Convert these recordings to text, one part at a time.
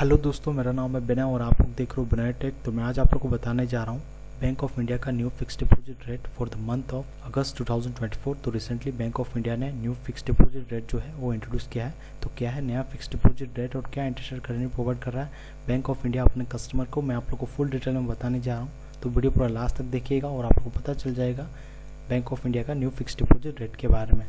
Hello दोस्तों, मेरा नाम है बिना और आप लोग देख रहे हो बिना टेक। तो मैं आज आप लोग को बताने जा रहा हूँ बैंक ऑफ इंडिया का new fixed deposit rate for the month of अगस्त 2024। तो रिसेंटली बैंक ऑफ इंडिया ने न्यू फिक्स्ड डिपॉजिट रेट जो है वो इंट्रोड्यूस किया है। तो क्या है नया फिक्स्ड डिपॉजिट रेट और क्या इंटरेस्ट रेट करने प्रोवाइड कर रहा है बैंक ऑफ इंडिया अपने कस्टमर को, मैं आप लोग को फुल डिटेल में बताने जा रहा हूँ। तो वीडियो पूरा लास्ट तक देखिएगा और आपको पता चल जाएगा बैंक ऑफ इंडिया का न्यू फिक्स्ड डिपॉजिट रेट के बारे में।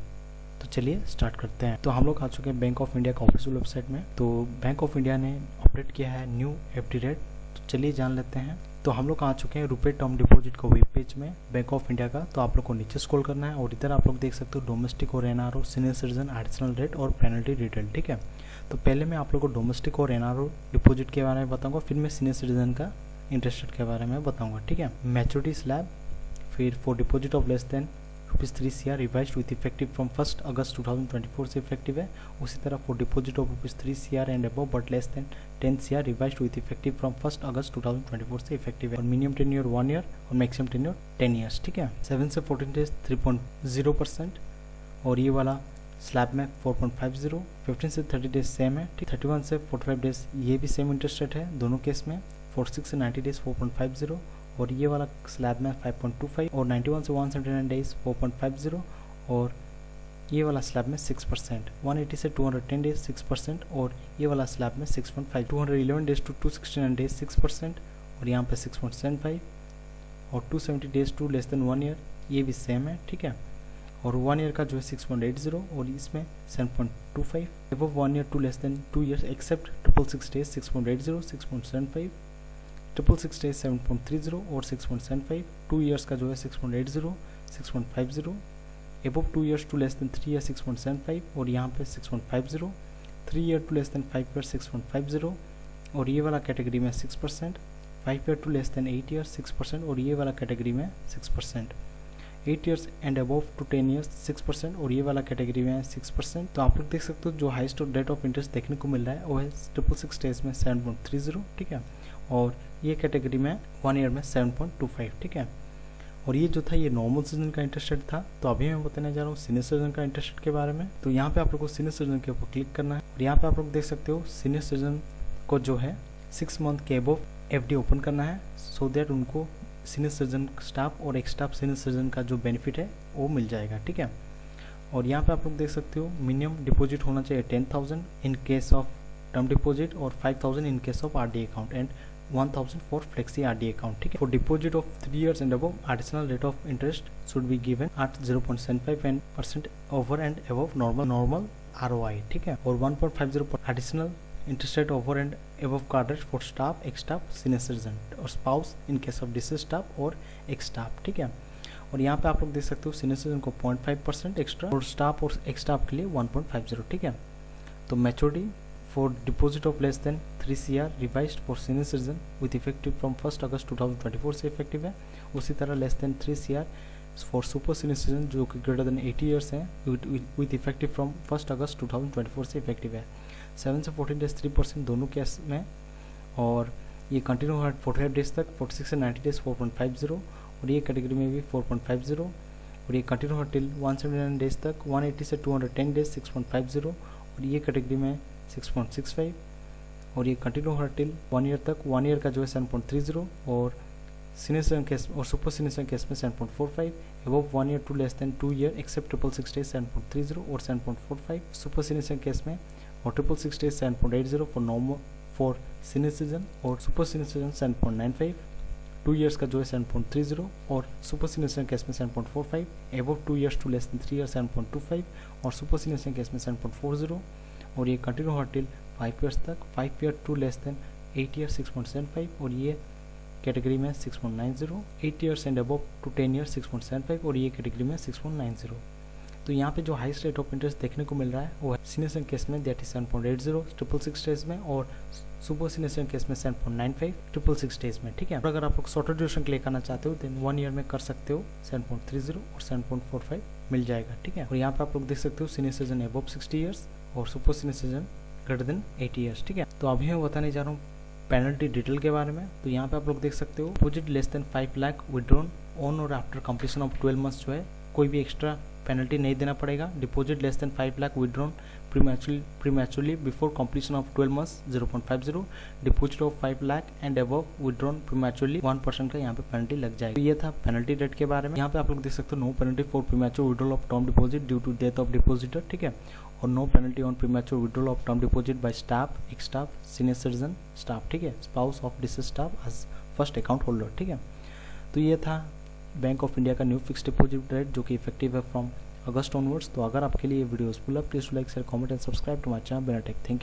तो चलिए स्टार्ट करते हैं। तो हम लोग आ चुके हैं बैंक ऑफ इंडिया का ऑफिशियल वेबसाइट में। तो बैंक ऑफ इंडिया ने अपडेट किया है न्यू एफडी रेट। तो चलिए जान लेते हैं। तो हम लोग आ चुके हैं रुपए टर्म डिपॉजिट का वेब पेज में बैंक ऑफ इंडिया का। तो आप लोग को नीचे स्क्रॉल करना है और इधर आप लोग देख सकते हो डोमेस्टिक और NRO, senior citizen, additional rate और पेनल्टी डिटेल। ठीक है, तो पहले मैं आप लोग को डोमेस्टिक और एनआरओ डिपॉजिट के बारे में बताऊंगा, फिर मैं सीनियर सिटीजन का इंटरेस्ट रेट के बारे में बताऊंगा। ठीक है, मैच्योरिटी स्लैब, फिर for deposit of less than ₹3 CR revised with effective from 1 अगस्त 2024 से इफेक्टिव है। उसी तरह for deposit of ₹3 CR and above but less than 10 CR revised with effective from 1 अगस्त 2024 से इफेक्टिव है। और मिनिमम टेन्योर 1 ईयर और maximum tenure 10 years. ठीक है, 7 से 14 डेज 3.0%। और ये वाला स्लैब में 4.50। 15 से 30 डेज सेम है। 31 से 45 डेज ये भी सेम इंटरेस्ट रेट है दोनों केस में। 46 से 90 डेज 4.50। और ये वाला स्लैब में 5.25। और 91 से 179 डेज 4.50। और ये वाला स्लैब में 6%। 180 से 210 डेज 6%। और ये वाला स्लैब में 6.5। 211 डेज टू 269 डेज 6%। और यहाँ पे 6.75। और 270 days to less than 1 year ये भी सेम है। ठीक है, और 1 ईयर का जो है 6.80 और इसमें 7.25। Above 1 year to less than 2 years except 666 days 6.80, 6.75, 666 days 7.30 और 6.75। 2 ईयर्स का जो है 6.80, 6.50। Above 2 years to less than 3 year 6.75 और यहाँ पे 6.50। 3 year to less than 5 year 6.50। और ये वाला कैटेगरी में 6%। 5 year to less than 8 year 6%। और ये वाला कैटेगरी में 6%। 8 years and above to 10 years 6%। और ये वाला कैटेगरी में 6%। तो आप लोग देख सकते हो जो हाईएस्ट रेट ऑफ इंटरेस्ट देखने को मिल रहा है वो है 666 डेज में 7.30। ठीक है, और ये कैटेगरी में 1 ईयर में 7.25। ठीक है, और ये जो था ये नॉर्मल सीजन का इंटरेस्ट रेट था। तो अभी मैं बताने जा रहा हूँ सीनियर सिटीजन का इंटरेस्ट रेट के बारे में। तो यहाँ पे आप लोग को सीनियर सिटीजन के ऊपर क्लिक करना है और यहाँ पे आप लोग देख सकते हो सीनियर सिटीजन को जो है 6 मंथ के अबव एफडी ओपन करना है सो दैट उनको सीनियर सिटीजन स्टाफ और एक स्टाफ सीनियर सिटीजन का जो बेनिफिट है वो मिल जाएगा। ठीक है, और यहाँ पे आप लोग देख सकते हो मिनिमम डिपॉजिट होना चाहिए 10,000 in case of term deposit और 5,000 in case of RD account and 1,000 for flexi RD account. ठीक है, for deposit of 3 years and above additional rate of interest should be given at 0.75% over and above normal ROI। ठीक है, और 1.50 additional interest rate over and above card rate for staff, एक staff, senior citizen और spouse in case of disease staff और एक staff. ठीक है, और यहाँ पे आप लोग देख सकते हो सीनियर सिटीजन को 0.5% एक्स्ट्रा और स्टाफ और एक स्टाफ के लिए 1.50। ठीक है, तो maturity for deposit of less than 3 CR revised for senior citizen with effective from 1 अगस्त 2024 से इफेक्टिव है। उसी तरह less than 3 CR for super senior citizen जो कि ग्रेटर देन 80 ईयर्स हैं विथ इफेक्टिव फ्रॉम 1 अगस्त 2024 से इफेक्टिव है। 7 से 14 डेज 3% दोनों केस में। और ये कंटिन्यू है 45 डेज तक। 46 से 90 डेज 4.50 और ये कैटेगरी में भी 4.50। और ये कंटिन्यू है टिल 179 डेज तक। 180 से 210 डेज 6.50 और ये कैटेगरी में 6.65। और ये कंटिन्यू है टिल 1 ईयर तक। 1 ईयर का जो है 7.30 और सीनियर सिटीजन केस और सुपर सीनियर सिटीजन केस में 7.45। Above 1 year to less than 2 year except 666 days 7.30 और 7.45। सुपर सीनियर सिटीजन केस में और 666 days 7.80 for normal for senior citizen और सुपर सीनियर सिटीजन 7.95। 2 ईयर्स का जो है 7.30 और सुपर सीनियर सिटीजन केस में 7.45। Above 2 years to less than 3 year 7.25 और सुपर सीनियर सिटीजन केस में 7.40। और ये कंटिन्यू है टिल 5 ईयर्स तक। 5 year to less than 8 year 6.75 और ये कैटेगरी में 6.90। 8 years and above to 10 year 6.75 और ये कैटेगरी में 6.90। तो यहाँ पे जो हाईएस्ट रेट ऑफ इंटरेस्ट देखने को मिल रहा है वो है सीनियर सिटीजन केस में दैट इज 7.80 666 डेज में और सुपर सीनियर सिटीजन केस में 7.95 666 डेज में। ठीक है, और अगर आप लोग शॉर्टर ड्यूरेशन के लिए करना चाहते हो देन 1 ईयर में कर सकते हो 7.30 और 7.45 मिल जाएगा। ठीक है, और यहाँ पे आप लोग देख सकते हो सीनियर सिटीजन अबव 60 ईयर्स और super senior citizen greater than 80 years. ठीक है, तो अभी मैं बताने जा रहा हूँ पेनल्टी डिटेल के बारे में। तो यहाँ पे आप लोग देख सकते हो deposit less than 5 lakh withdrawn on और आफ्टर कंप्लीशन ऑफ 12 मंथ्स जो है कोई भी एक्स्ट्रा पेनल्टी नहीं देना पड़ेगा। Deposit less than 5 lakh withdrawn prematurely before completion of 12 months 0.50। Deposit of 5 lakh and above withdrawn prematurely 1% का यहाँ पे पेनल्टी लग जाएगी। तो ये था पेनल्टी रेट के बारे में। यहाँ पे आप लोग देख सकते हो no penalty for premature withdrawal of term deposit due to death of depositor, ठीक है, और no penalty on premature withdrawal of term deposit by staff, एक स्टाफ, सीनियर सिटीजन स्टाफ, ठीक है, spouse of deceased staff as first account holder, ठीक है। तो ये था बैंक ऑफ इंडिया का न्यू फिक्स डिपॉजिट रेट जो कि इफेक्टिव है फ्रॉम अगस्त ऑनवर्ड्स। तो अगर आपके लिए वीडियो यूजफुल है, please like share comment and subscribe to my channel Benatech. Thank you.